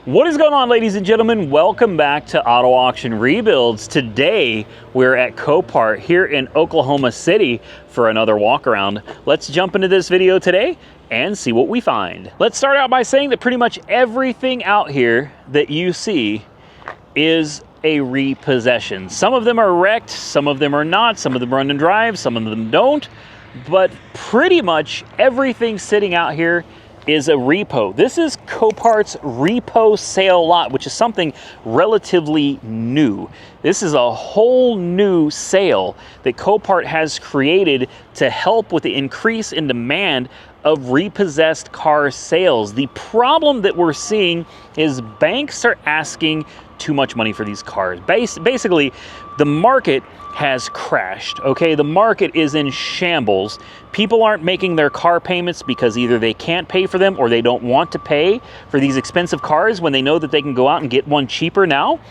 What is going on, ladies and gentlemen? Welcome back to Auto Auction Rebuilds. Today we're at Copart here in Oklahoma City for another walk around. Let's jump into this video today and see what we find. Let's start out by saying that pretty much everything out here that you see is a repossession. Some of them are wrecked, some of them are not, some of them run and drive, some of them don't, but pretty much everything sitting out here is a repo. This is Copart's repo sale lot, which is something relatively new. This is a whole new sale that Copart has created to help with the increase in demand of repossessed car sales. The problem that we're seeing is banks are asking too much money for these cars. Basically, the market has crashed, okay? The market is in shambles. People aren't making their car payments because either they can't pay for them or they don't want to pay for these expensive cars when they know that they can go out and get one cheaper now.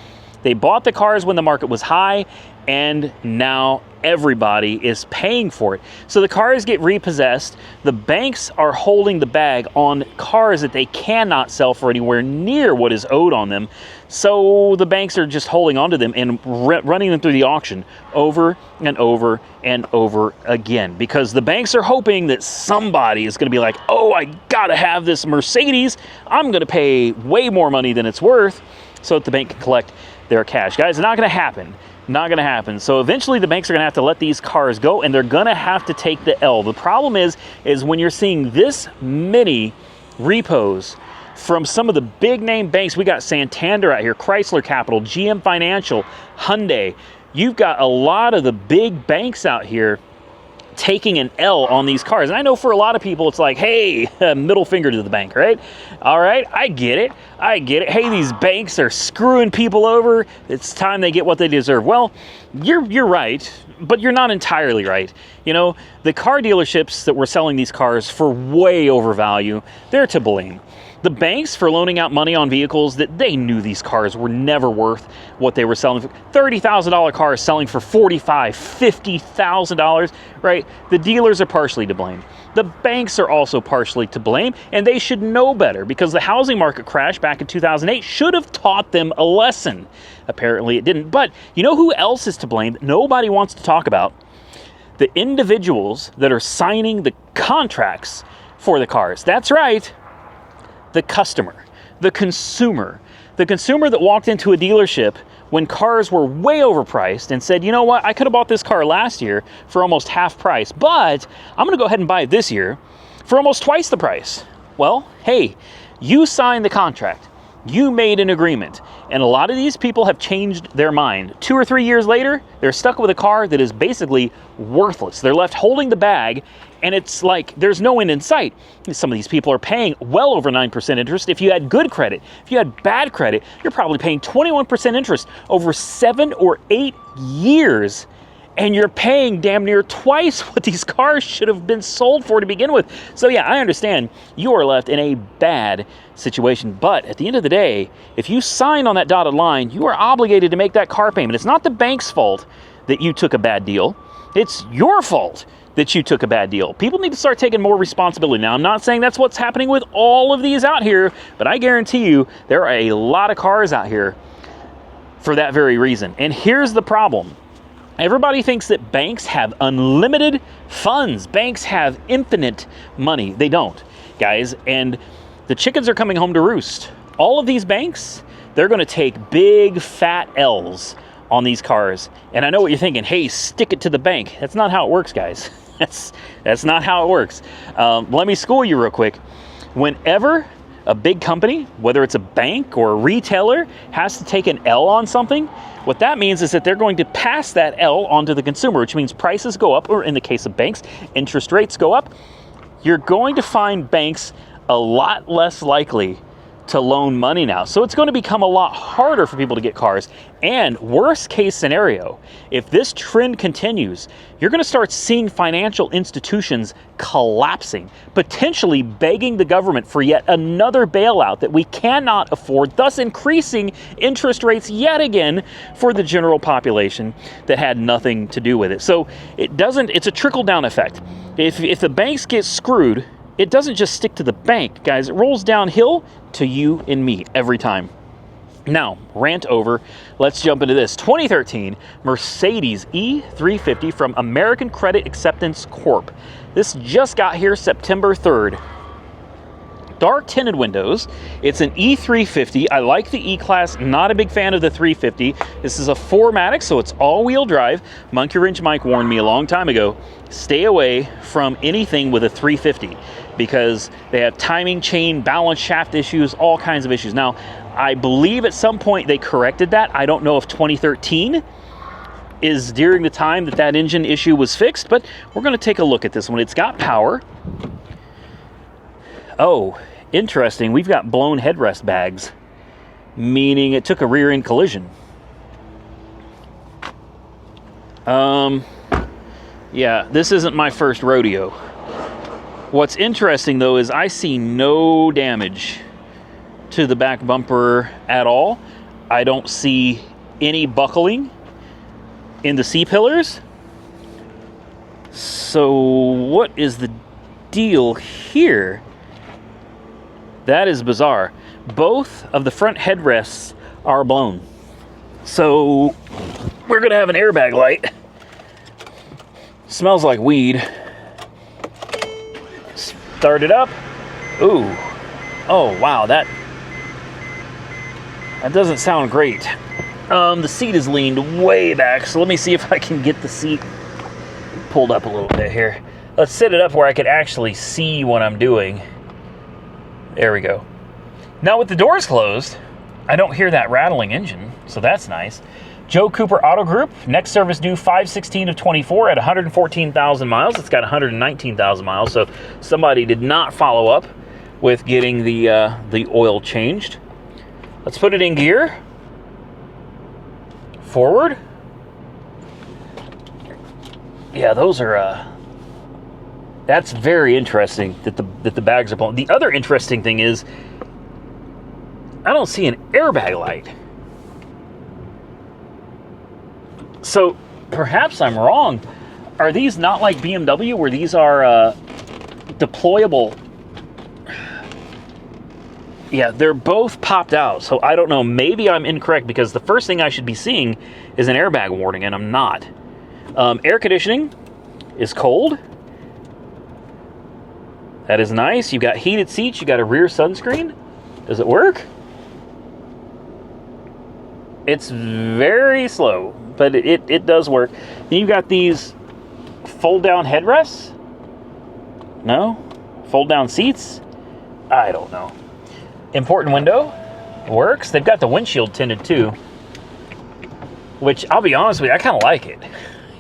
They bought the cars when the market was high, and now everybody is paying for it. So the cars get repossessed. The banks are holding the bag on cars that they cannot sell for anywhere near what is owed on them. So the banks are just holding onto them and running them through the auction over and over and over again, because the banks are hoping that somebody is going to be like, oh, I gotta have this Mercedes. I'm going to pay way more money than it's worth so that the bank can collect their cash. Guys, it's not going to happen. Not going to happen. So eventually the banks are going to have to let these cars go, and they're going to have to take the L. The problem is when you're seeing this many repos from some of the big name banks. We got Santander out here, Chrysler Capital, GM Financial, Hyundai. You've got a lot of the big banks out here taking an L on these cars. And I know for a lot of people it's like, hey, middle finger to the bank, right? All right, I get it. I get it. Hey, these banks are screwing people over. It's time they get what they deserve. Well, you're right, but you're not entirely right. You know, the car dealerships that were selling these cars for way over value, they're to blame. The banks for loaning out money on vehicles that they knew these cars were never worth what they were selling for. $30,000 cars selling for $45,000, $50,000, right? The dealers are partially to blame. The banks are also partially to blame, and they should know better, because the housing market crash back in 2008 should have taught them a lesson. Apparently it didn't. But you know who else is to blame that nobody wants to talk about? The individuals that are signing the contracts for the cars. That's right. The customer, the consumer that walked into a dealership when cars were way overpriced and said, you know what, I could have bought this car last year for almost half price, but I'm going to go ahead and buy it this year for almost twice the price. Well, hey, you signed the contract. You made an agreement. And a lot of these people have changed their mind. 2 or 3 years later, they're stuck with a car that is basically worthless. They're left holding the bag, and it's like there's no end in sight. Some of these people are paying well over 9% interest. If you had good credit, if you had bad credit, you're probably paying 21% interest over 7 or 8 years. And you're paying damn near twice what these cars should have been sold for to begin with. So yeah, I understand you are left in a bad situation. But at the end of the day, if you sign on that dotted line, you are obligated to make that car payment. It's not the bank's fault that you took a bad deal. It's your fault that you took a bad deal. People need to start taking more responsibility. Now, I'm not saying that's what's happening with all of these out here, but I guarantee you there are a lot of cars out here for that very reason. And here's the problem. Everybody thinks that banks have unlimited funds. Banks have infinite money. They don't, guys. And the chickens are coming home to roost. All of these banks, they're going to take big, fat L's on these cars. And I know what you're thinking. Hey, stick it to the bank. That's not how it works, guys. That's not how it works. Let me school you real quick. Whenever a big company, whether it's a bank or a retailer, has to take an L on something, what that means is that they're going to pass that L onto the consumer, which means prices go up, or in the case of banks, interest rates go up. You're going to find banks a lot less likely to loan money now. So it's going to become a lot harder for people to get cars. And worst case scenario, if this trend continues, you're going to start seeing financial institutions collapsing, potentially begging the government for yet another bailout that we cannot afford, thus increasing interest rates yet again for the general population that had nothing to do with it. So it's a trickle-down effect. If the banks get screwed, it doesn't just stick to the bank, guys. It rolls downhill to you and me every time. Now, rant over. Let's jump into this. 2013 Mercedes E350 from American Credit Acceptance Corp. This just got here September 3rd. Dark tinted windows. It's an E350. I like the E-Class, not a big fan of the 350. This is a 4MATIC, so it's all-wheel drive. Monkey Wrench Mike warned me a long time ago, stay away from anything with a 350 because they have timing chain, balance shaft issues, all kinds of issues. Now, I believe at some point they corrected that. I don't know if 2013 is during the time that that engine issue was fixed, but we're going to take a look at this one. It's got power. Oh, interesting. We've got blown headrest bags, meaning it took a rear end collision. Yeah, this isn't my first rodeo. What's interesting though is I see no damage to the back bumper at all. I don't see any buckling in the C-pillars. So what is the deal here? That is bizarre. Both of the front headrests are blown. So we're gonna have an airbag light. Smells like weed. Start it up. Ooh. Oh, wow, that doesn't sound great. The seat is leaned way back, so let me see if I can get the seat pulled up a little bit here. Let's set it up where I could actually see what I'm doing. There we go. Now with the doors closed, I don't hear that rattling engine, so that's nice. Joe Cooper Auto Group, next service due 5/16 of 24 at 114,000 miles. It's got 119,000 miles, so somebody did not follow up with getting the oil changed. Let's put it in gear. Forward. Yeah, those are that's very interesting that the bags are blown. The other interesting thing is I don't see an airbag light. So perhaps I'm wrong. Are these not like BMW where these are deployable? Yeah, they're both popped out. So I don't know. Maybe I'm incorrect because the first thing I should be seeing is an airbag warning and I'm not. Air conditioning is cold. That is nice. You've got heated seats. You got a rear sunscreen. Does it work? It's very slow, but it does work. Then you've got these fold-down headrests. No? Fold-down seats? I don't know. Important window. Works. They've got the windshield tinted too, which I'll be honest with you, I kind of like it.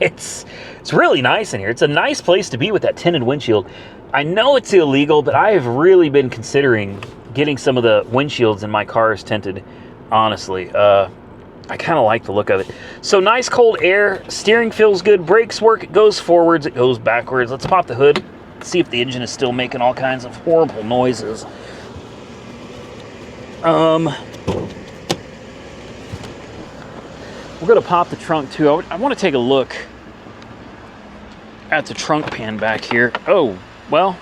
It's really nice in here. It's a nice place to be with that tinted windshield. I know it's illegal, but I have really been considering getting some of the windshields in my cars tinted, honestly. I kind of like the look of it. So nice cold air, steering feels good, brakes work, it goes forwards, it goes backwards. Let's pop the hood, see if the engine is still making all kinds of horrible noises. We're gonna pop the trunk too. I want to take a look at the trunk pan back here. Oh, well,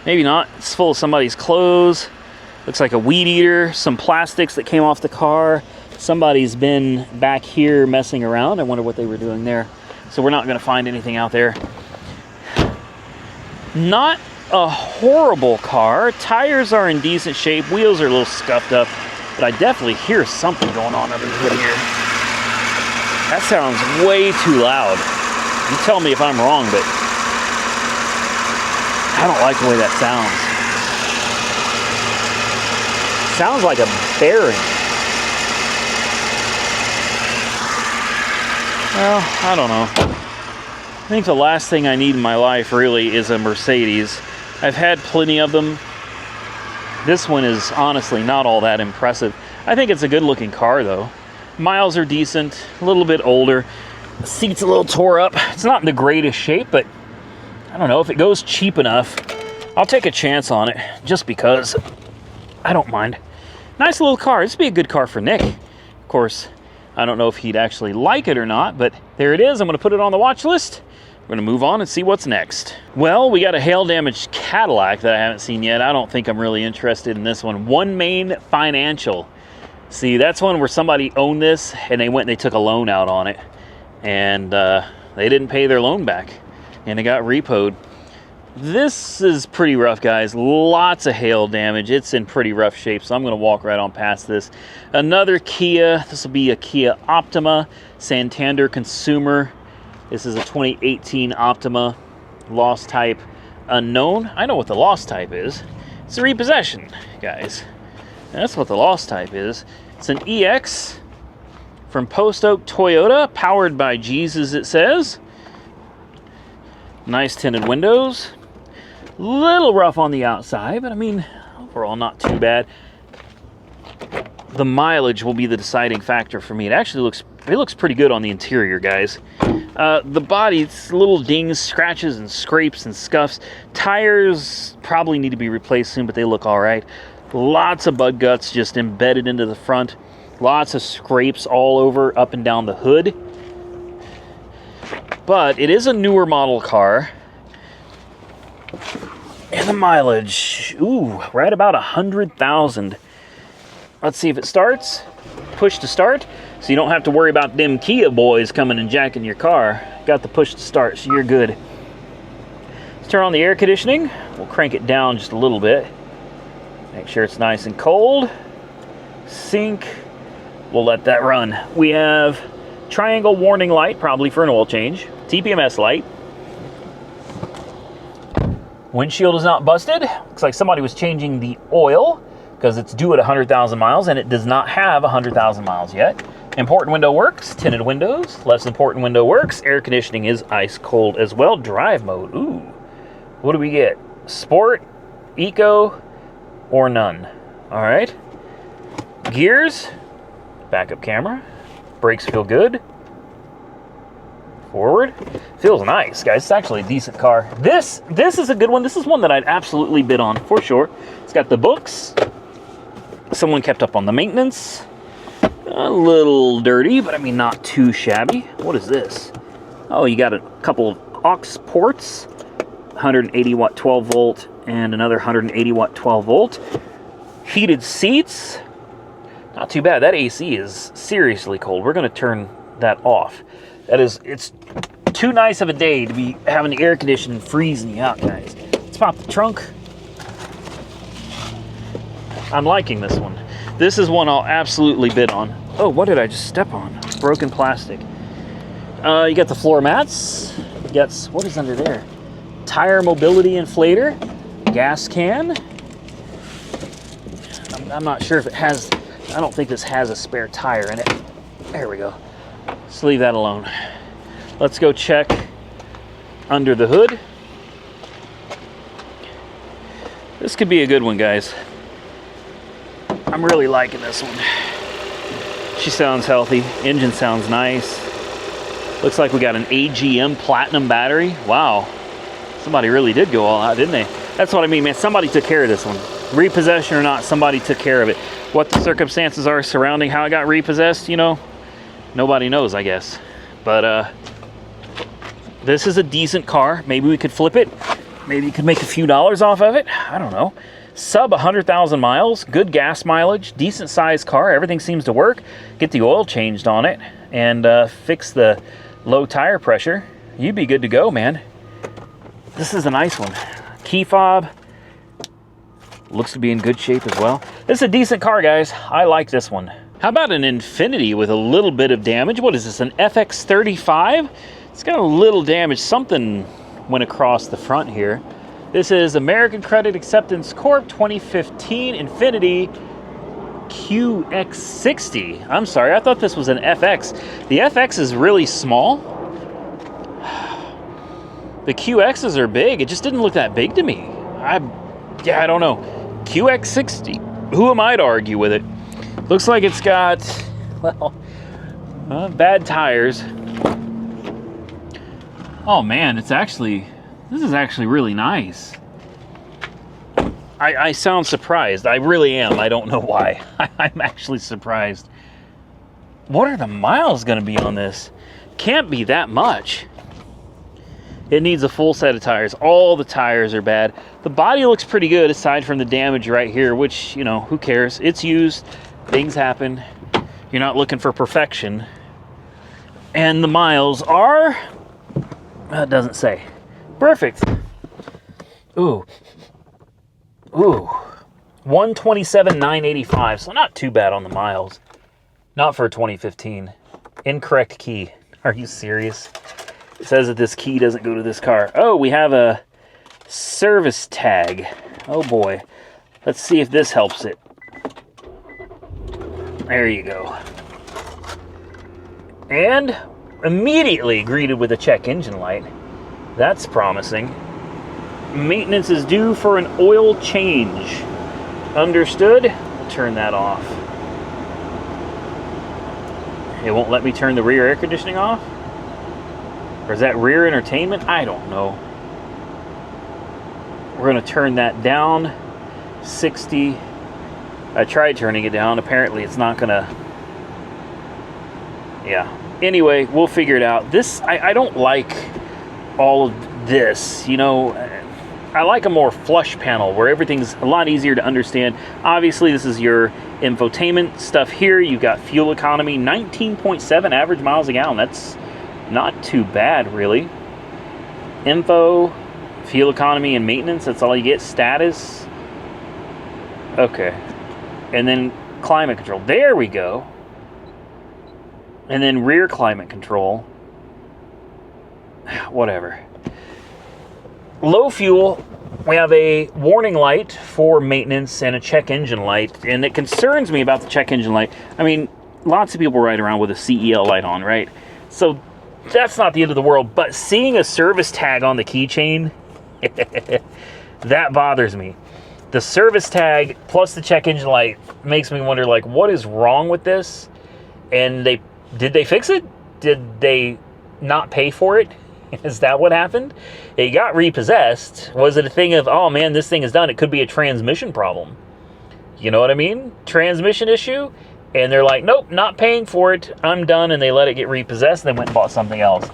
maybe not. It's full of somebody's clothes. Looks like a weed eater, some plastics that came off the car. Somebody's been back here messing around. I wonder what they were doing there. So we're not gonna find anything out there. Not a horrible car. Tires are in decent shape. Wheels are a little scuffed up, but I definitely hear something going on under the hood here. That sounds way too loud. You tell me if I'm wrong, but I don't like the way that sounds. Sounds like a bearing. Well, I don't know. I think the last thing I need in my life really is a Mercedes. I've had plenty of them. This one is honestly not all that impressive. I think it's a good looking car though. Miles are decent, a little bit older. The seat's a little tore up. It's not in the greatest shape, but I don't know, if it goes cheap enough, I'll take a chance on it just because I don't mind. Nice little car. This would be a good car for Nick. Of course, I don't know if he'd actually like it or not, but there it is. I'm going to put it on the watch list. We're gonna move on and see what's next. Well, we got a hail damaged Cadillac that I haven't seen yet. I don't think I'm really interested in this one. One Main Financial. See, that's one where somebody owned this and they went and they took a loan out on it. And they didn't pay their loan back and it got repoed. This is pretty rough, guys. Lots of hail damage. It's in pretty rough shape, so I'm gonna walk right on past this. Another Kia. This will be a Kia Optima, Santander consumer. This is a 2018 Optima, lost type unknown. I know what the lost type is. It's a repossession, guys. That's what the lost type is. It's an EX from Post Oak Toyota, powered by Jesus, it says. Nice tinted windows. Little rough on the outside, but I mean, overall not too bad. The mileage will be the deciding factor for me. It actually looks pretty good on the interior, guys. The body, it's little dings, scratches, and scrapes and scuffs. Tires probably need to be replaced soon, but they look all right. Lots of bud guts just embedded into the front. Lots of scrapes all over, up and down the hood. But it is a newer model car. And the mileage, ooh, right about 100,000. Let's see if it starts. Push to start, so you don't have to worry about them Kia boys coming and jacking your car. Got the push to start, so you're good. Let's turn on the air conditioning. We'll crank it down just a little bit. Make sure it's nice and cold. Sync. We'll let that run. We have triangle warning light, probably for an oil change. TPMS light. Windshield is not busted. Looks like somebody was changing the oil because it's due at 100,000 miles and it does not have 100,000 miles yet. Important window works, tinted windows. Less important window works. Air conditioning is ice cold as well. Drive mode, ooh. What do we get? Sport, eco, or none. All right. Gears, backup camera. Brakes feel good. Forward. Feels nice, guys. It's actually a decent car. This is a good one. This is one that I'd absolutely bid on, for sure. It's got the books. Someone kept up on the maintenance. A little dirty, but I mean not too shabby. What is this? Oh, you got a couple of aux ports. 180 watt 12 volt and another 180 watt 12 volt. Heated seats. Not too bad. That AC is seriously cold. We're going to turn that off. It's too nice of a day to be having the air conditioning freezing you out, guys. Let's pop the trunk. I'm liking this one. This is one I'll absolutely bid on. Oh, what did I just step on? Broken plastic. You got the floor mats. You got, what is under there? Tire mobility inflator. Gas can. I'm not sure if it has, I don't think this has a spare tire in it. There we go. Let's leave that alone. Let's go check under the hood. This could be a good one, guys. I'm really liking this one. She sounds healthy. Engine sounds nice. Looks like we got an AGM Platinum battery. Wow. Somebody really did go all out, didn't they? That's what I mean, man. Somebody took care of this one. Repossession or not, somebody took care of it. What the circumstances are surrounding how it got repossessed, you know, nobody knows, I guess. But this is a decent car. Maybe we could flip it. Maybe you could make a few dollars off of it. I don't know. Sub 100,000 miles, good gas mileage, decent sized car. Everything seems to work. Get the oil changed on it and fix the low tire pressure. You'd be good to go, man. This is a nice one. Key fob. Looks to be in good shape as well. This is a decent car, guys. I like this one. How about an Infiniti with a little bit of damage? What is this, an FX35? It's got a little damage. Something went across the front here. This is American Credit Acceptance Corp 2015 Infiniti QX60. I'm sorry, I thought this was an FX. The FX is really small. The QXs are big. It just didn't look that big to me. I don't know. QX60. Who am I to argue with it? Looks like it's got, well, bad tires. Oh man, this is actually really nice. I sound surprised. I really am. I don't know why. I'm actually surprised. What are the miles going to be on this? Can't be that much. It needs a full set of tires. All the tires are bad. The body looks pretty good aside from the damage right here, which, you know, who cares? It's used. Things happen. You're not looking for perfection. And the miles are, it doesn't say. Perfect. Ooh. Ooh. 127,985. So not too bad on the miles. Not for 2015. Incorrect key. Are you serious? It says that this key doesn't go to this car. Oh, we have a service tag. Oh boy. Let's see if this helps it. There you go. And immediately greeted with a check engine light. That's promising. Maintenance is due for an oil change. Understood? I'll turn that off. It won't let me turn the rear air conditioning off? Or is that rear entertainment? I don't know. We're going to turn that down. 60. I tried turning it down. Apparently it's not going to... Yeah. Anyway, we'll figure it out. This, I don't like all of this. You know, I like a more flush panel where everything's a lot easier to understand. Obviously, this is your infotainment stuff here. You've got fuel economy, 19.7 average miles a gallon. That's not too bad, really. Info, fuel economy, and maintenance. That's all you get. Status. Okay. And then climate control. There we go. And then rear climate control. Whatever. Low fuel. We have a warning light for maintenance and a check engine light. And it concerns me about the check engine light. I mean, lots of people ride around with a CEL light on, right? So that's not the end of the world. But seeing a service tag on the keychain, that bothers me. The service tag plus the check engine light makes me wonder, like, what is wrong with this? And did they fix it? Did they not pay for it? Is that what happened? It got repossessed. Was it a thing of, oh man, this thing is done? It could be a transmission problem. You know what I mean? Transmission issue. And they're like, nope, not paying for it. I'm done. And they let it get repossessed and they went and bought something else.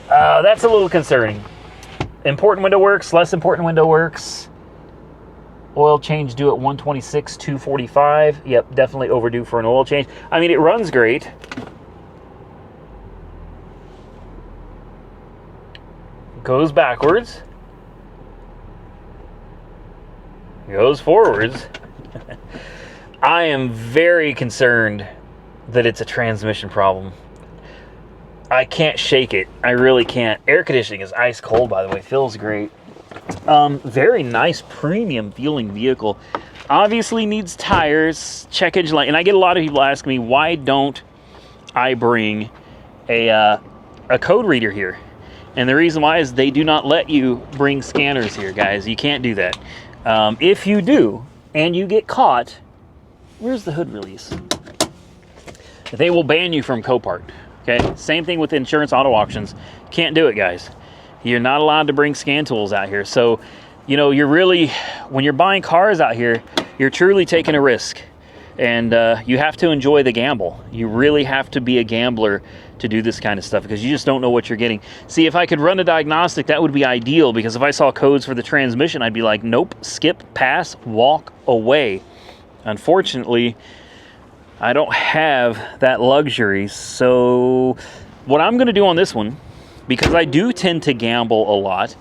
That's a little concerning. Important window works, less important window works. Oil change due at 126,245. Yep, definitely overdue for an oil change. I mean, it runs great. Goes backwards. Goes forwards. I am very concerned that it's a transmission problem. I can't shake it. I really can't. Air conditioning is ice cold, by the way. Feels great. Very nice premium feeling vehicle. Obviously needs tires, check engine light. And I get a lot of people ask me, why don't I bring a code reader here? And the reason why is they do not let you bring scanners here, guys. You can't do that. If you do, and you get caught, where's the hood release? They will ban you from Copart. Okay, same thing with insurance auto auctions. Can't do it, guys. You're not allowed to bring scan tools out here. So, you know, you're really, when you're buying cars out here, you're truly taking a risk. And you have to enjoy the gamble. You really have to be a gambler to do this kind of stuff because you just don't know what you're getting. See, if I could run a diagnostic, that would be ideal because if I saw codes for the transmission, I'd be like, nope, skip, pass, walk away. Unfortunately, I don't have that luxury. So what I'm going to do on this one, because I do tend to gamble a lot,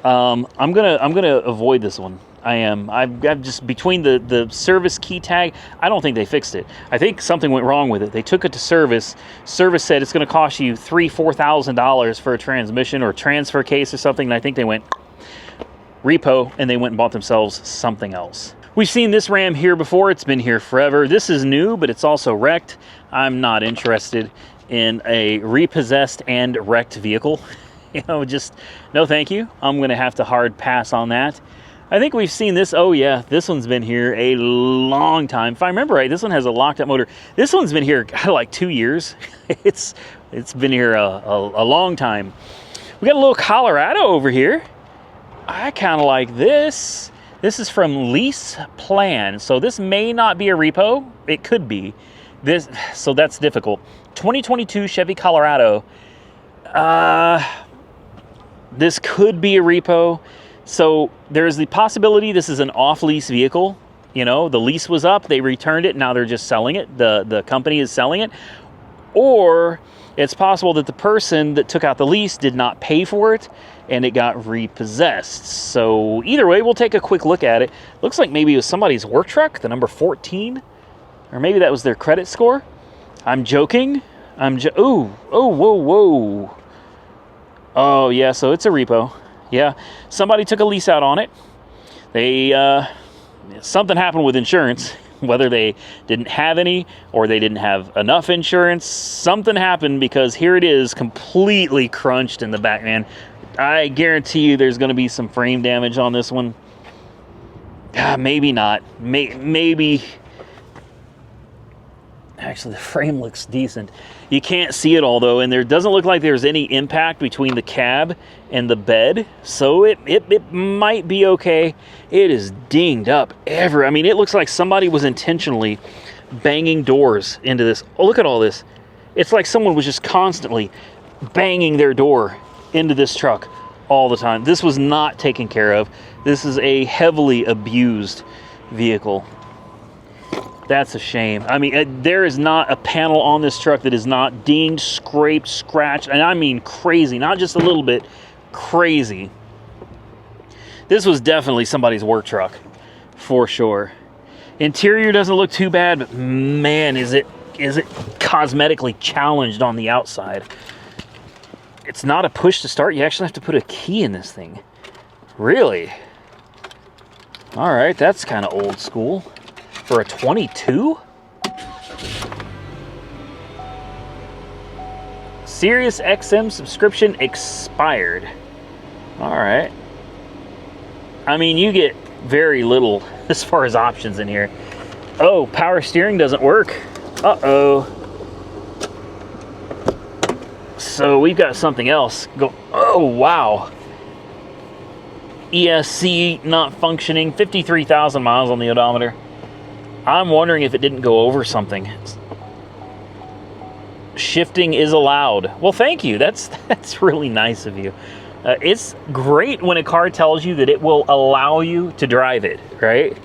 I'm gonna avoid this one. I am. I've just, between the service key tag, I don't think they fixed it. I think something went wrong with it. They took it to service. Service said it's going to cost you $3,000-$4,000 for a transmission or transfer case or something. And I think they went repo and they went and bought themselves something else. We've seen this Ram here before. It's been here forever. This is new, but it's also wrecked. I'm not interested in a repossessed and wrecked vehicle. You know, just no thank you. I'm going to have to hard pass on that. I think we've seen this. Oh yeah, this one's been here a long time. If I remember right, this one has a locked up motor. This one's been here like 2 years. It's been here a long time. We got a little Colorado over here. I kind of like this. This is from Lease Plan. So this may not be a repo. It could be. So that's difficult. 2022 Chevy Colorado. This could be a repo. So there's the possibility this is an off-lease vehicle. You know, the lease was up, they returned it, now they're just selling it. The company is selling it. Or it's possible that the person that took out the lease did not pay for it and it got repossessed. So either way, we'll take a quick look at it. Looks like maybe it was somebody's work truck, the number 14. Or maybe that was their credit score. I'm joking. Oh, whoa. Oh, yeah, so it's a repo. Yeah, somebody took a lease out on it. Something happened with insurance, whether they didn't have any or they didn't have enough insurance. Something happened because here it is, completely crunched in the back, man. I guarantee you there's going to be some frame damage on this one. Maybe not. Maybe. Actually, the frame looks decent. You can't see it all, though, and there doesn't look like there's any impact between the cab and the bed, so it might be okay. It is dinged up I mean, it looks like somebody was intentionally banging doors into this. Oh, look at all this. It's like someone was just constantly banging their door into this truck all the time. This was not taken care of. This is a heavily abused vehicle. That's a shame. I mean, there is not a panel on this truck that is not dinged, scraped, scratched, and I mean crazy, not just a little bit, crazy. This was definitely somebody's work truck, for sure. Interior doesn't look too bad, but man, is it cosmetically challenged on the outside. It's not a push to start. You actually have to put a key in this thing. Really? All right, that's kind of old school. For a 22? Sirius XM subscription expired. All right. I mean, you get very little as far as options in here. Oh, power steering doesn't work. Uh-oh. So we've got something else. Oh, wow. ESC not functioning. 53,000 miles on the odometer. I'm wondering if it didn't go over something. Shifting is allowed. Well, thank you. That's really nice of you. It's great when a car tells you that it will allow you to drive it, right?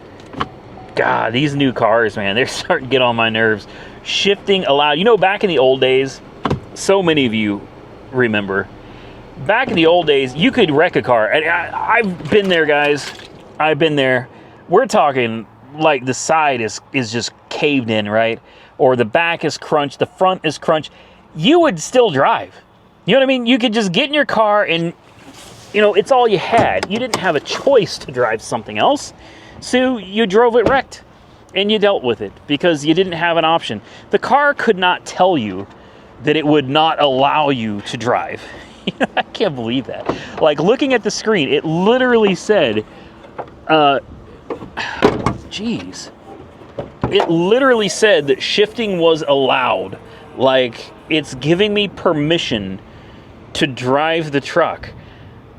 God, these new cars, man, they're starting to get on my nerves. Shifting allowed. You know, back in the old days, so many of you remember, back in the old days, you could wreck a car. And I've been there, guys. I've been there. We're talking like the side is just caved in, right? Or the back is crunched, the front is crunched. You would still drive. You know what I mean? You could just get in your car and, you know, it's all you had. You didn't have a choice to drive something else. So you drove it wrecked and you dealt with it because you didn't have an option. The car could not tell you that it would not allow you to drive. I can't believe that. Like, looking at the screen, it literally said, geez. It literally said that shifting was allowed. Like, it's giving me permission to drive the truck.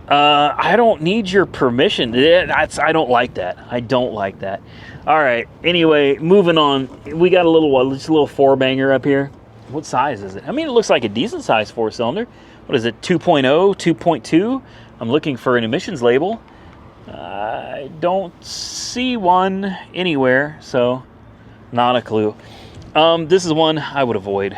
I don't need your permission. I don't like that. I don't like that. All right. Anyway, moving on. We got a little four-banger up here. What size is it? I mean, it looks like a decent size four-cylinder. What is it? 2.0, 2.2? I'm looking for an emissions label. I don't see one anywhere, so not a clue. This is one I would avoid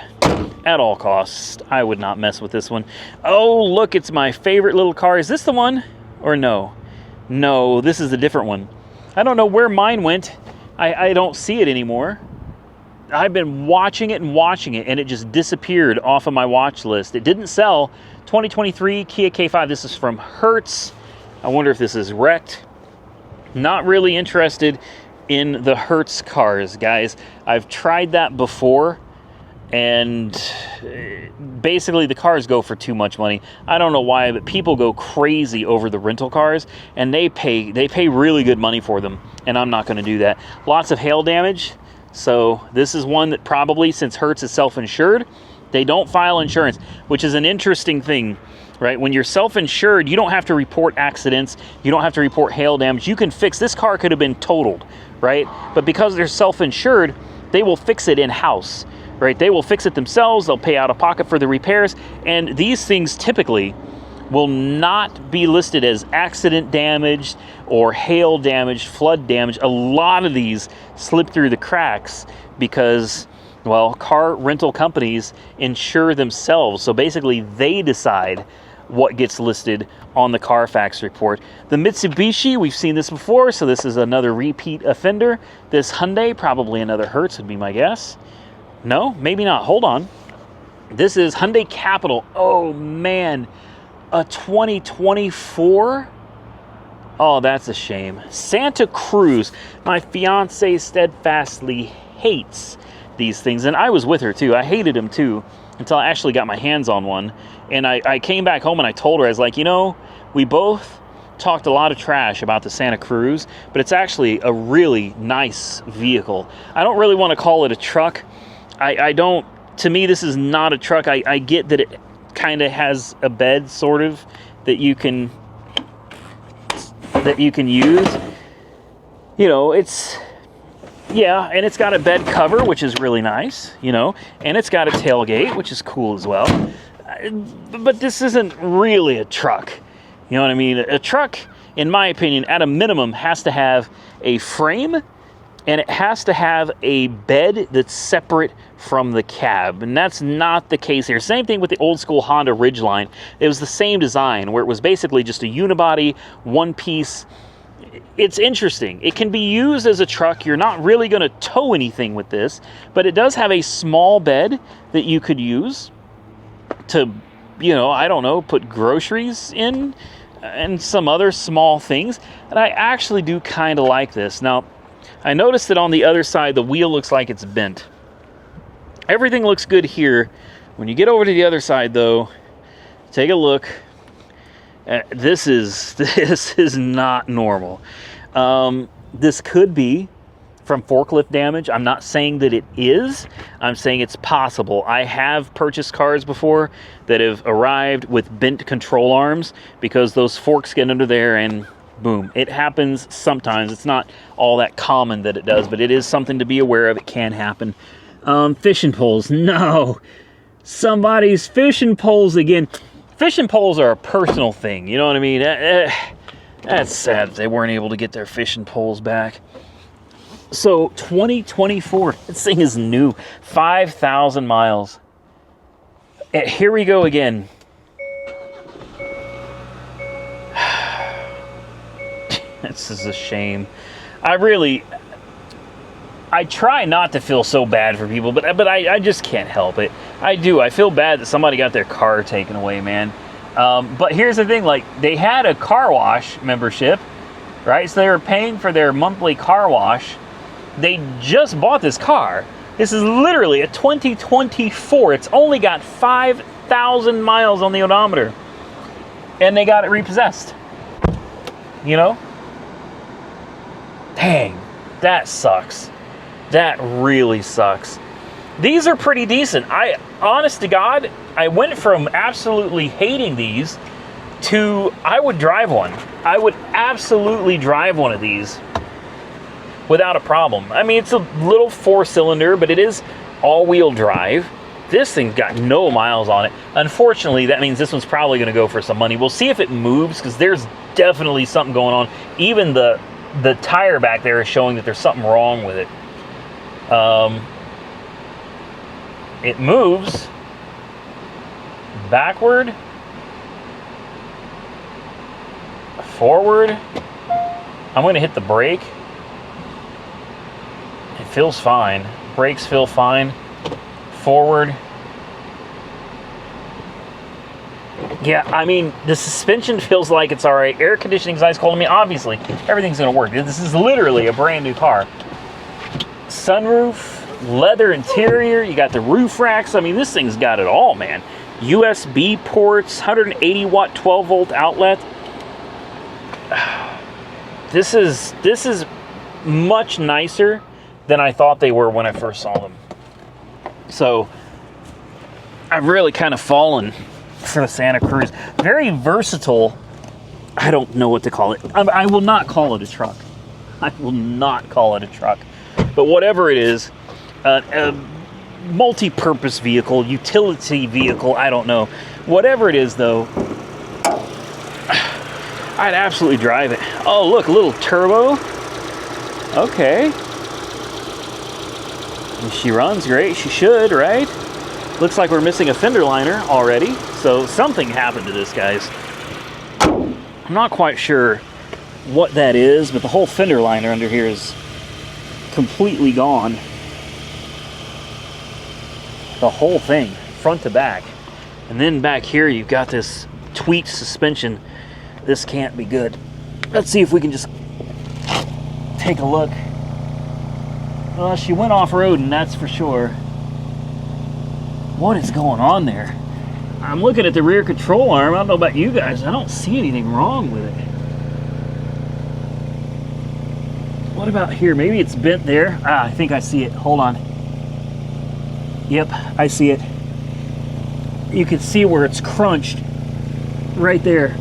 at all costs. I would not mess with this one. Oh, look, it's my favorite little car. Is this the one or no? No, this is a different one. I don't know where mine went. I don't see it anymore. I've been watching it, and it just disappeared off of my watch list. It didn't sell. 2023 Kia K5. This is from Hertz. I wonder if this is wrecked. Not really interested in the Hertz cars, guys. I've tried that before, and basically the cars go for too much money. I don't know why, but people go crazy over the rental cars, and they pay really good money for them, and I'm not going to do that. Lots of hail damage. So this is one that probably, since Hertz is self-insured, they don't file insurance, which is an interesting thing, right? When you're self-insured, you don't have to report accidents. You don't have to report hail damage. You can fix, this car could have been totaled, right? But because they're self-insured, they will fix it in-house, right? They will fix it themselves. They'll pay out of pocket for the repairs. And these things typically will not be listed as accident damaged or hail damaged, flood damaged. A lot of these slip through the cracks because, well, car rental companies insure themselves. So basically they decide what gets listed on the Carfax report. The Mitsubishi, we've seen this before, so this is another repeat offender. This Hyundai, probably another Hertz would be my guess. No, maybe not. Hold on. This is Hyundai Capital. Oh man, a 2024? Oh, that's a shame. Santa Cruz. My fiance steadfastly hates these things, and I was with her too. I hated them too until I actually got my hands on one. And I came back home and I told her, I was like, you know, we both talked a lot of trash about the Santa Cruz, but it's actually a really nice vehicle. I don't really want to call it a truck. I don't, to me, this is not a truck. I get that it kind of has a bed, sort of, that you can use. You know, it's, yeah, and it's got a bed cover, which is really nice, you know, and it's got a tailgate, which is cool as well. But this isn't really a truck. You know what I mean? A truck, in my opinion, at a minimum, has to have a frame, and it has to have a bed that's separate from the cab. And that's not the case here. Same thing with the old school Honda Ridgeline. It was the same design, where it was basically just a unibody, one piece. It's interesting. It can be used as a truck. You're not really going to tow anything with this, but it does have a small bed that you could use to, you know, I don't know, put groceries in and some other small things. And I actually do kind of like this. Now, I noticed that on the other side, the wheel looks like it's bent. Everything looks good here. When you get over to the other side, though, take a look. This is not normal. This could be from forklift damage. I'm not saying that it is. I'm saying it's possible. I have purchased cars before that have arrived with bent control arms because those forks get under there and boom. It happens sometimes. It's not all that common that it does, but it is something to be aware of. It can happen. Fishing poles. No. Somebody's fishing poles again. Fishing poles are a personal thing. You know what I mean? That's sad that they weren't able to get their fishing poles back. So 2024, this thing is new, 5,000 miles. And here we go again. This is a shame. I try not to feel so bad for people, but I just can't help it. I do. I feel bad that somebody got their car taken away, man. But here's the thing, like, they had a car wash membership, right? So they were paying for their monthly car wash. They just bought this car. This is literally a 2024. It's only got 5,000 miles on the odometer. And they got it repossessed. You know? Dang, that sucks. That really sucks. These are pretty decent. Honest to God, I went from absolutely hating these to I would drive one. I would absolutely drive one of these without a problem. I mean, it's a little 4-cylinder, but it is all-wheel drive. This thing's got no miles on it. Unfortunately, that means this one's probably going to go for some money. We'll see if it moves, because there's definitely something going on. Even the tire back there is showing that there's something wrong with it. It moves backward, forward. I'm going to hit the brake. It feels fine. Brakes feel fine. Forward. Yeah, I mean, the suspension feels like it's all right. Air conditioning's ice cold. I mean, obviously, everything's going to work. This is literally a brand new car. Sunroof, leather interior. You got the roof racks. I mean, this thing's got it all, man. USB ports, 180 watt, 12 volt outlet. This is much nicer than I thought they were when I first saw them. So I've really kind of fallen for the Santa Cruz. Very versatile. I don't know what to call it. I will not call it a truck. I will not call it a truck. But whatever it is, a multi-purpose vehicle, utility vehicle, I don't know. Whatever it is, though, I'd absolutely drive it. Oh, look, a little turbo. Okay. And she runs great. She should, right? Looks like we're missing a fender liner already. So something happened to this, guys. I'm not quite sure what that is, but the whole fender liner under here is completely gone. The whole thing, front to back. And then back here, you've got this tweaked suspension. This can't be good. Let's see if we can just take a look. Well, she went off-roading, that's for sure. What is going on there? I'm looking at the rear control arm. I don't know about you guys. I don't see anything wrong with it. What about here? Maybe it's bent there. Ah, I think I see it. Hold on. Yep, I see it. You can see where it's crunched right there.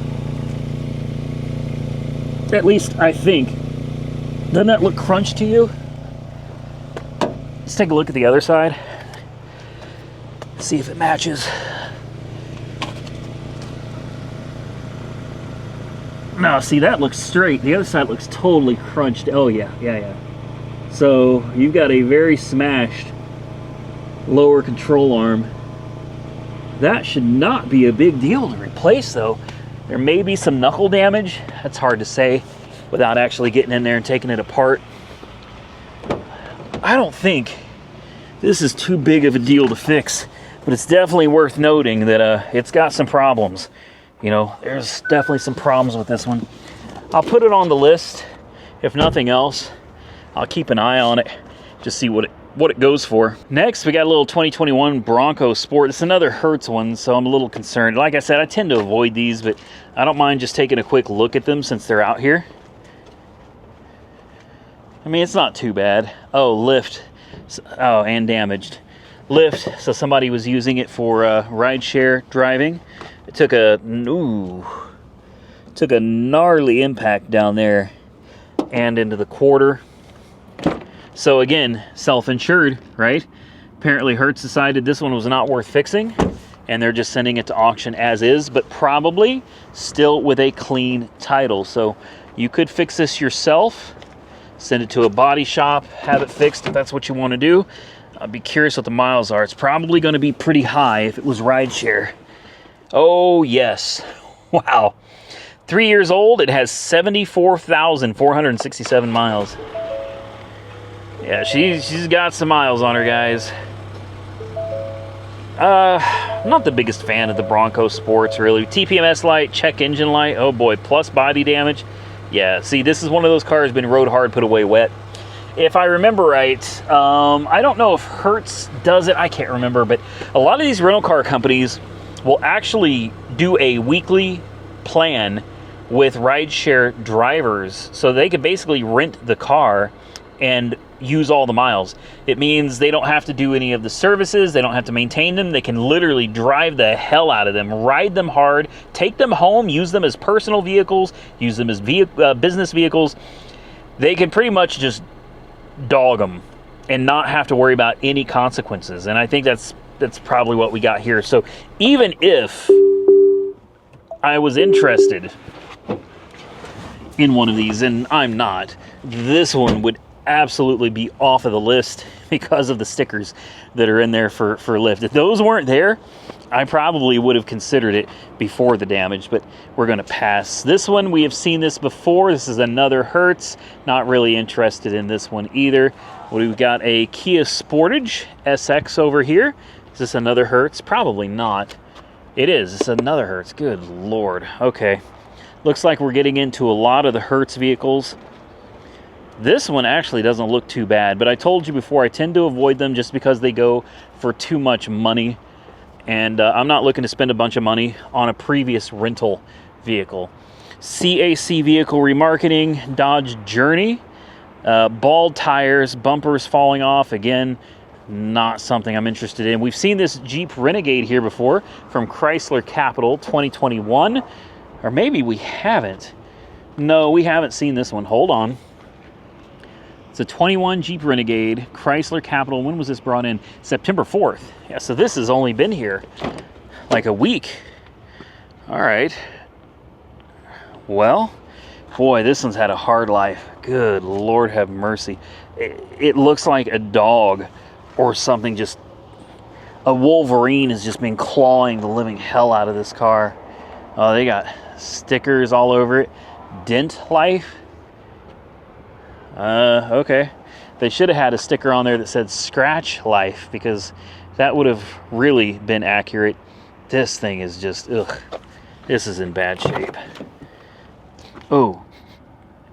At least I think. Doesn't that look crunched to you? Let's take a look at the other side. See if it matches. No, see, that looks straight. The other side looks totally crunched. Oh yeah. So you've got a very smashed lower control arm. That should not be a big deal to replace, though. There may be some knuckle damage. That's hard to say without actually getting in there and taking it apart. I don't think this is too big of a deal to fix, but it's definitely worth noting that it's got some problems. You know, there's definitely some problems with this one. I'll put it on the list. If nothing else, I'll keep an eye on it, just see what it goes for. Next, we got a little 2021 Bronco Sport. It's another Hertz one, so I'm a little concerned. Like I said, I tend to avoid these, but I don't mind just taking a quick look at them since they're out here. I mean, it's not too bad. Oh, lift. Oh, and damaged. Lift, so somebody was using it for rideshare driving. It took a gnarly impact down there and into the quarter. So again, self-insured, right? Apparently Hertz decided this one was not worth fixing, and they're just sending it to auction as is, but probably still with a clean title. So you could fix this yourself, send it to a body shop, have it fixed if that's what you want to do. I'd be curious what the miles are. It's probably going to be pretty high if it was rideshare. Oh yes, wow. 3 years old, it has 74,467 miles. Yeah, she's got some miles on her, guys. I'm not the biggest fan of the Bronco Sports, really. TPMS light, check engine light, oh boy, plus body damage. Yeah, see, this is one of those cars been rode hard, put away wet. If I remember right, I don't know if Hertz does it, I can't remember, but a lot of these rental car companies will actually do a weekly plan with rideshare drivers, so they could basically rent the car and use all the miles. It means they don't have to do any of the services, they don't have to maintain them, they can literally drive the hell out of them, ride them hard, take them home, use them as personal vehicles, use them as business vehicles. They can pretty much just dog them and not have to worry about any consequences, and I think that's probably what we got here. So even if I was interested in one of these, and I'm not, this one would absolutely be off of the list because of the stickers that are in there for lift. If those weren't there, I probably would have considered it before the damage, but we're going to pass. This one, we have seen this before. This is another Hertz. Not really interested in this one either. We've got a Kia Sportage SX over here. Is this another Hertz? Probably not. It is. It's another Hertz. Good Lord. Okay. Looks like we're getting into a lot of the Hertz vehicles. This one actually doesn't look too bad, but I told you before, I tend to avoid them just because they go for too much money, and I'm not looking to spend a bunch of money on a previous rental vehicle. CAC vehicle remarketing, Dodge Journey, bald tires, bumpers falling off. Again, not something I'm interested in. We've seen this Jeep Renegade here before from Chrysler Capital 2021, or maybe we haven't. No, we haven't seen this one. Hold on. It's a 21 Jeep Renegade, Chrysler Capital. When was this brought in? September 4th. Yeah, so this has only been here like a week. All right. Well, boy, this one's had a hard life. Good Lord have mercy. It looks like a dog or something, just a Wolverine has just been clawing the living hell out of this car. Oh, they got stickers all over it. Dent life. Okay. They should have had a sticker on there that said scratch life, because that would have really been accurate. This thing is just, ugh. This is in bad shape. Oh.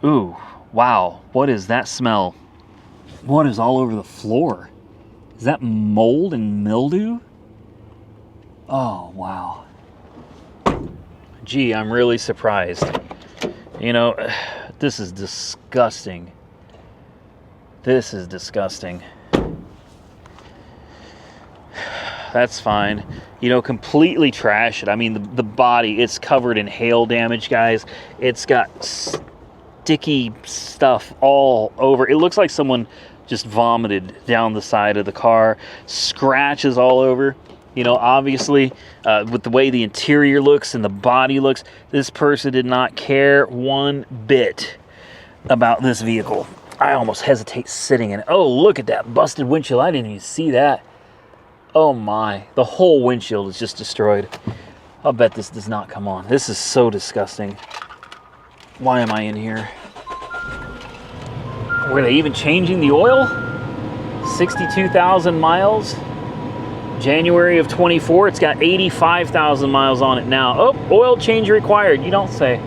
Ooh. Wow. What is that smell? What is all over the floor? Is that mold and mildew? Oh, wow. Gee, I'm really surprised. You know, this is disgusting. This is disgusting. That's fine. You know, completely trash it. I mean, the body, it's covered in hail damage, guys. It's got sticky stuff all over. It looks like someone just vomited down the side of the car. Scratches all over. You know, obviously, with the way the interior looks and the body looks, this person did not care one bit about this vehicle. I almost hesitate sitting in it. Oh, look at that busted windshield. I didn't even see that. Oh my, the whole windshield is just destroyed. I'll bet this does not come on. This is so disgusting. Why am I in here? Were they even changing the oil? 62,000 miles. January of 24, it's got 85,000 miles on it now. Oh, oil change required. You don't say.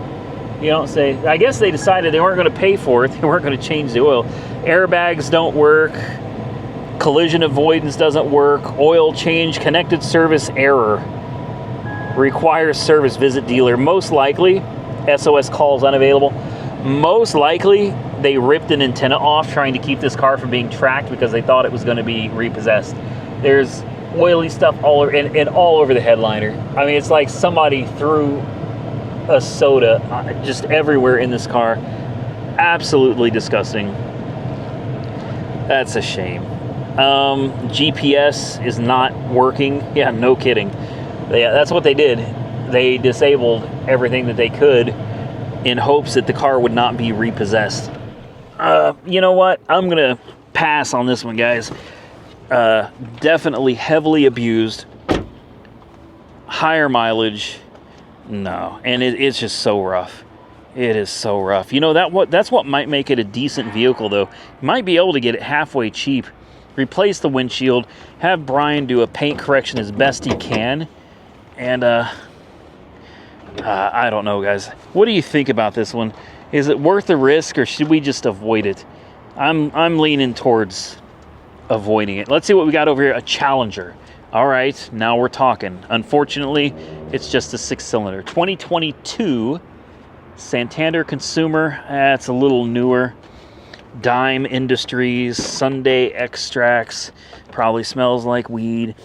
You don't say. I guess they decided they weren't going to pay for it. They weren't going to change the oil. Airbags don't work. Collision avoidance doesn't work. Oil change, connected service error. Requires service, visit dealer. Most likely, SOS calls unavailable. Most likely, they ripped an antenna off trying to keep this car from being tracked because they thought it was going to be repossessed. There's oily stuff all over, and all over the headliner. I mean, it's like somebody threw a soda just everywhere in this car. Absolutely disgusting. That's a shame. GPS is not working. Yeah, no kidding. That's what they did. They disabled everything that they could in hopes that the car would not be repossessed. You know what? I'm gonna pass on this one, guys. Definitely heavily abused. Higher mileage. No, and it's just so rough. It is so rough. You know, that's what might make it a decent vehicle, though. You might be able to get it halfway cheap. Replace the windshield. Have Brian do a paint correction as best he can. And I don't know, guys. What do you think about this one? Is it worth the risk, or should we just avoid it? I'm leaning towards avoiding it. Let's see what we got over here. A Challenger. All right, now we're talking. Unfortunately, it's just a 6-cylinder. 2022 Santander Consumer. That's a little newer. Dime Industries, Sunday Extracts. Probably smells like weed.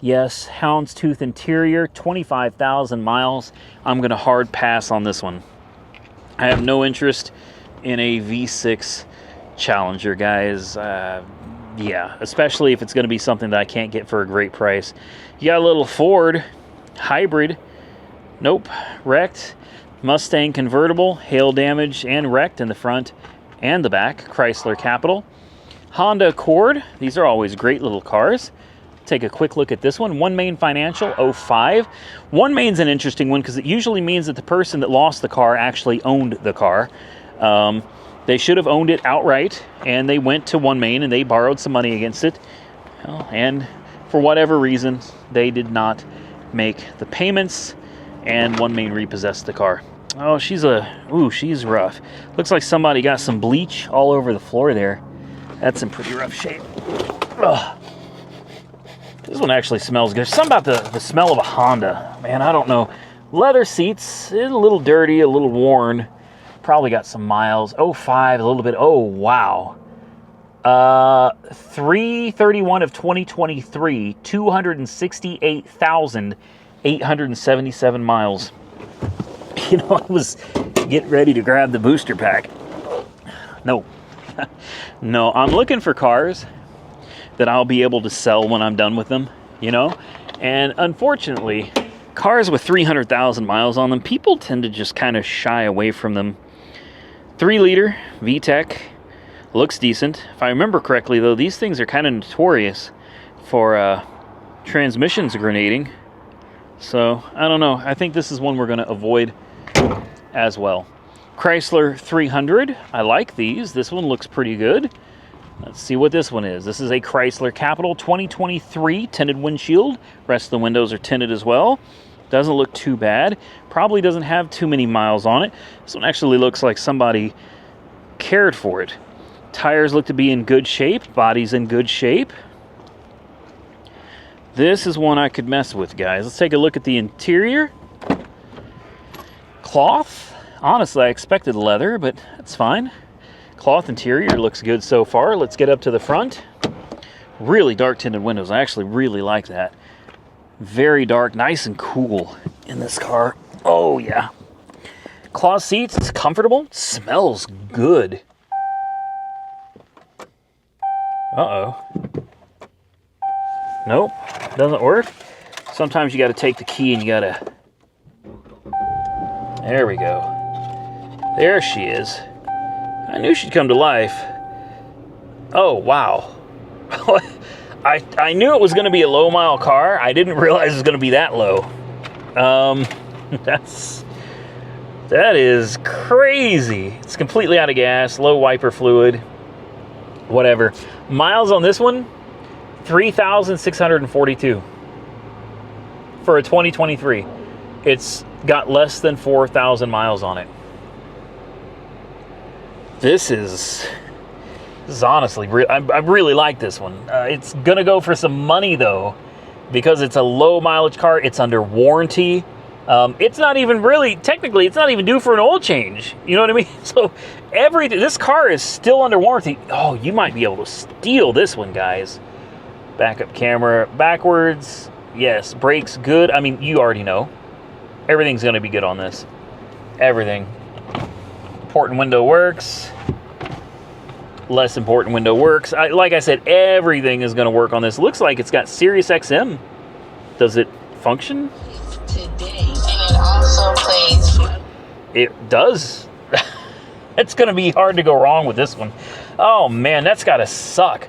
Yes, houndstooth interior, 25,000 miles. I'm going to hard pass on this one. I have no interest in a V6 Challenger, guys. Yeah, especially if it's going to be something that I can't get for a great price. You got a little Ford hybrid. Nope, wrecked. Mustang convertible, hail damage and wrecked in the front and the back. Chrysler Capital. Honda Accord. These are always great little cars. Take a quick look at this one. One Main Financial 05. One Main's an interesting one because it usually means that the person that lost the car actually owned the car. They should have owned it outright, and they went to One Main and they borrowed some money against it. Well, and for whatever reason, they did not make the payments, and One Main repossessed the car. Oh, she's rough. Looks like somebody got some bleach all over the floor there. That's in pretty rough shape. Ugh. This one actually smells good. Something about the smell of a Honda. Man, I don't know. Leather seats, a little dirty, a little worn. Probably got some miles. 05, a little bit. Oh, wow. 3/31 of 2023, 268,877 miles. You know, I was getting ready to grab the booster pack. No. No, I'm looking for cars that I'll be able to sell when I'm done with them, you know? And unfortunately, Cars with 300,000 miles on them, people tend to just kind of shy away from them. 3-liter VTEC, looks decent. If I remember correctly, though, these things are kind of notorious for transmissions grenading. So, I don't know. I think this is one we're going to avoid as well. Chrysler 300. I like these. This one looks pretty good. Let's see what this one is. This is a Chrysler Capital 2023 tinted windshield. Rest of the windows are tinted as well. Doesn't look too bad. Probably doesn't have too many miles on it. This one actually looks like somebody cared for it. Tires look to be in good shape. Body's in good shape. This is one I could mess with, guys. Let's take a look at the interior. Cloth. Honestly, I expected leather, but that's fine. Cloth interior looks good so far. Let's get up to the front. Really dark tinted windows. I actually really like that. Very dark, nice and cool in this car. Oh, yeah. Cloth seats, it's comfortable. Smells good. Uh-oh. Nope, doesn't work. Sometimes you got to take the key and you got to... There we go. There she is. I knew she'd come to life. Oh, wow. I knew it was going to be a low-mile car. I didn't realize it was going to be that low. That is crazy. It's completely out of gas, low wiper fluid, whatever. Miles on this one, 3,642 for a 2023. It's got less than 4,000 miles on it. This is honestly, I really like this one. It's going to go for some money, though, because it's a low mileage car. It's under warranty. It's not even really, technically, it's not even due for an oil change. You know what I mean? So this car is still under warranty. Oh, you might be able to steal this one, guys. Backup camera backwards. Yes, brakes good. I mean, you already know. Everything's going to be good on this. Everything. Important window works. Less important window works. Like I said, everything is going to work on this. Looks like it's got Sirius XM. Does it function? Today, and it also plays. It does. It's going to be hard to go wrong with this one. Oh man, that's got to suck.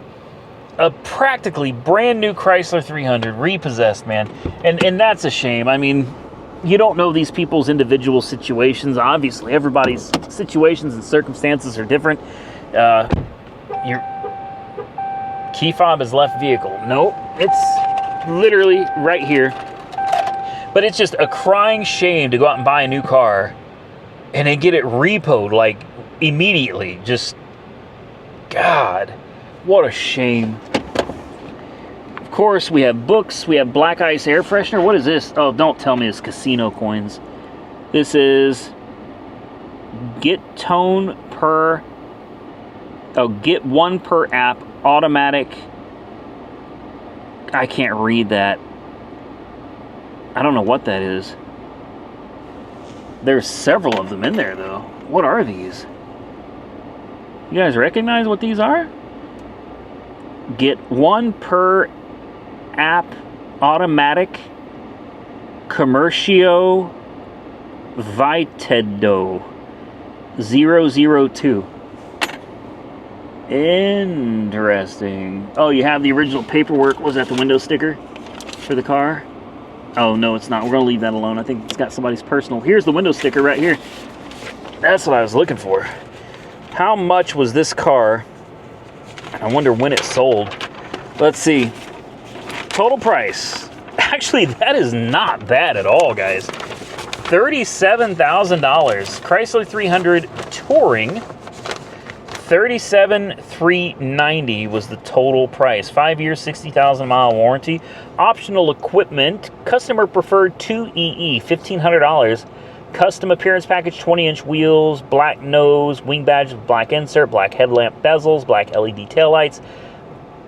A practically brand new Chrysler 300 repossessed, man. And that's a shame. I mean, you don't know these people's individual situations. Obviously, everybody's situations and circumstances are different. Your key fob is left vehicle. Nope, it's literally right here. But it's just a crying shame to go out and buy a new car and then get it repoed like immediately. Just, God, what a shame. Of course, we have books. We have Black Ice air freshener. What is this? Oh, don't tell me it's casino coins. This is get one per app, automatic. I can't read that. I don't know what that is. There's several of them in there, though. What are these? You guys recognize what these are? Get one per app, automatic, Commercio Vitedo 002. Interesting. Oh, you have the original paperwork. Was that the window sticker for the car? Oh, no, it's not. We're going to leave that alone. I think it's got somebody's personal. Here's the window sticker right here. That's what I was looking for. How much was this car? I wonder when it sold. Let's see. Total price. Actually, that is not bad at all, guys. $37,000. Chrysler 300 Touring. $37,390 was the total price. 5 years, 60,000 mile warranty. Optional equipment, customer preferred 2EE, $1,500. Custom appearance package, 20-inch wheels, black nose, wing badge with black insert, black headlamp bezels, black LED taillights,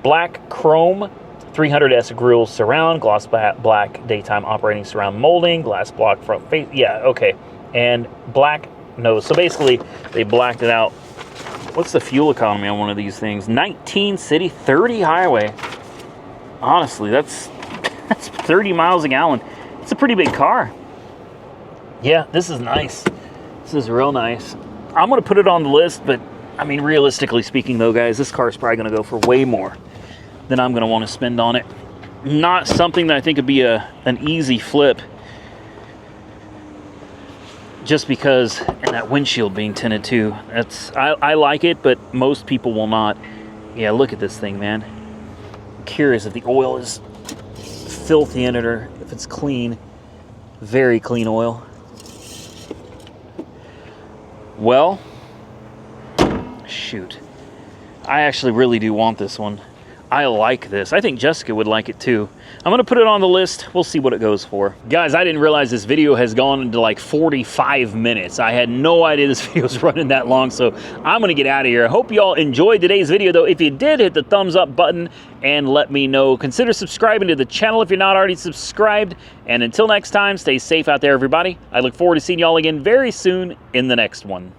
black chrome 300S grille surround, gloss black daytime operating surround molding, glass block front face. Yeah, okay. And black nose. So basically, they blacked it out. What's the fuel economy on one of these things? 19 city, 30 highway. Honestly, that's 30 miles a gallon. It's a pretty big car. Yeah, this is nice. This is real nice. I'm gonna put it on the list, but I mean, realistically speaking though, guys, this car is probably gonna go for way more than I'm gonna wanna spend on it. Not something that I think would be an easy flip, just because, and that windshield being tinted too. I like it, but most people will not. Yeah, look at this thing, man. I'm curious if the oil is filthy in it or if it's clean. Very clean oil. Well, shoot. I actually really do want this one. I like this. I think Jessica would like it too. I'm gonna put it on the list. We'll see what it goes for. Guys, I didn't realize this video has gone into like 45 minutes. I had no idea this video was running that long, so I'm gonna get out of here. I hope y'all enjoyed today's video though. If you did, hit the thumbs up button and let me know. Consider subscribing to the channel if you're not already subscribed. And until next time, stay safe out there, everybody. I look forward to seeing y'all again very soon in the next one.